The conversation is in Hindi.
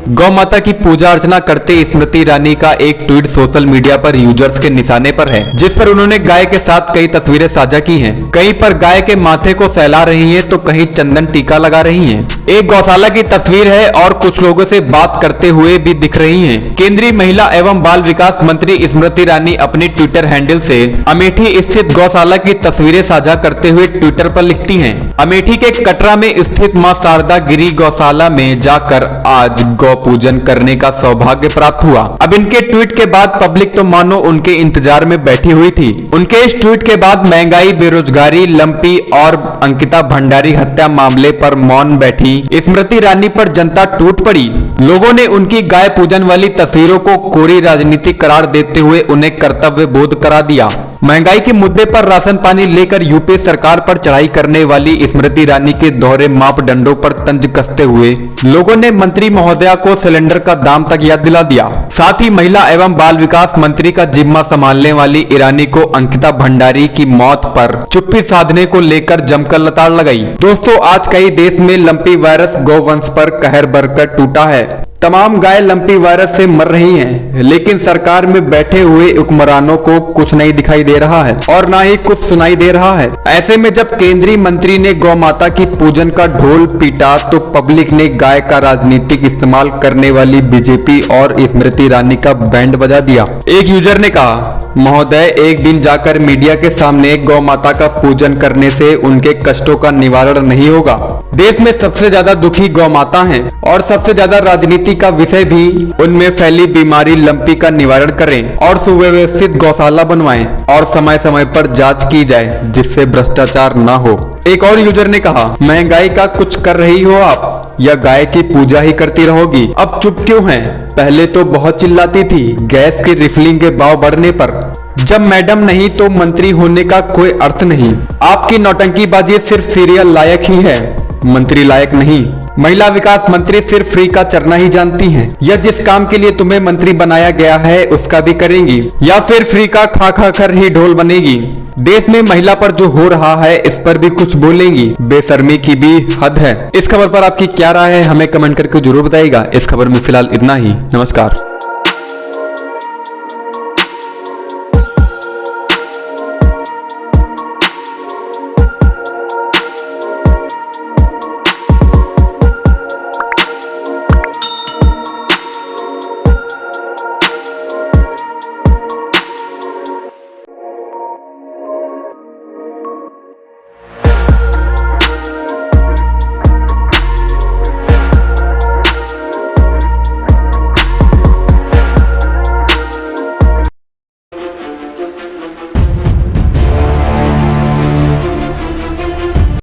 गौ माता की पूजा अर्चना करते स्मृति ईरानी का एक ट्वीट सोशल मीडिया पर यूजर्स के निशाने पर है, जिस पर उन्होंने गाय के साथ कई तस्वीरें साझा की हैं। कहीं पर गाय के माथे को सहला रही हैं तो कहीं चंदन टीका लगा रही हैं। एक गौशाला की तस्वीर है और कुछ लोगों से बात करते हुए भी दिख रही हैं। केंद्रीय महिला एवं बाल विकास मंत्री स्मृति ईरानी अपनी ट्विटर हैंडल से अमेठी स्थित गौशाला की तस्वीरें साझा करते हुए ट्विटर पर लिखती हैं, अमेठी के कटरा में स्थित मां शारदा गिरी गौशाला में जाकर आज गौ पूजन करने का सौभाग्य प्राप्त हुआ। अब इनके ट्वीट के बाद पब्लिक तो मानो उनके इंतजार में बैठी हुई थी। उनके इस ट्वीट के बाद महंगाई, बेरोजगारी, लंपी और अंकिता भंडारी हत्या मामले पर मौन बैठी स्मृति ईरानी पर जनता टूट पड़ी। लोगों ने उनकी गाय पूजन वाली तस्वीरों को कोरी राजनीति करार देते हुए उन्हें कर्तव्य बोध करा दिया। महंगाई के मुद्दे पर राशन पानी लेकर यूपी सरकार पर चढ़ाई करने वाली स्मृति ईरानी के दोहरे मापदंडों पर तंज कसते हुए लोगों ने मंत्री महोदया को सिलेंडर का दाम तक याद दिला दिया। साथ ही महिला एवं बाल विकास मंत्री का जिम्मा संभालने वाली ईरानी को अंकिता भंडारी की मौत पर चुप्पी साधने को लेकर जमकर लताड़ लगाई। दोस्तों, आज कई देश में लंपी वायरस गौवंश पर कहर बरकर टूटा है। तमाम गाय लंपी वायरस से मर रही हैं, लेकिन सरकार में बैठे हुए हुक्मरानों को कुछ नहीं दिखाई दे रहा है और ना ही कुछ सुनाई दे रहा है। ऐसे में जब केंद्रीय मंत्री ने गौ माता की पूजन का ढोल पीटा तो पब्लिक ने गाय का राजनीतिक इस्तेमाल करने वाली बीजेपी और स्मृति ईरानी का बैंड बजा दिया। एक यूजर ने कहा, महोदय, एक दिन जाकर मीडिया के सामने गौ माता का पूजन करने से उनके कष्टों का निवारण नहीं होगा। देश में सबसे ज्यादा दुखी गौ माता हैं और सबसे ज्यादा राजनीति का विषय भी उनमें फैली बीमारी लंपी का निवारण करें और सुव्यवस्थित गौशाला बनवाएं और समय समय पर जांच की जाए जिससे भ्रष्टाचार न हो। एक और यूजर ने कहा, महंगाई का कुछ कर रही हो आप या गाय की पूजा ही करती रहोगी? अब चुप क्यों हैं? पहले तो बहुत चिल्लाती थी गैस की रिफिलिंग के भाव बढ़ने पर। जब मैडम नहीं तो मंत्री होने का कोई अर्थ नहीं। आपकी नौटंकीबाजी सिर्फ सीरियल लायक ही है, मंत्री लायक नहीं। महिला विकास मंत्री सिर्फ फ्री का चरना ही जानती हैं, या जिस काम के लिए तुम्हें मंत्री बनाया गया है उसका भी करेंगी या फिर फ्री का खा खा कर ही ढोल बनेगी। देश में महिला पर जो हो रहा है इस पर भी कुछ बोलेंगी, बेशर्मी की भी हद है। इस खबर पर आपकी क्या राय है हमें कमेंट करके जरूर बताइएगा। इस खबर में फिलहाल इतना ही। नमस्कार।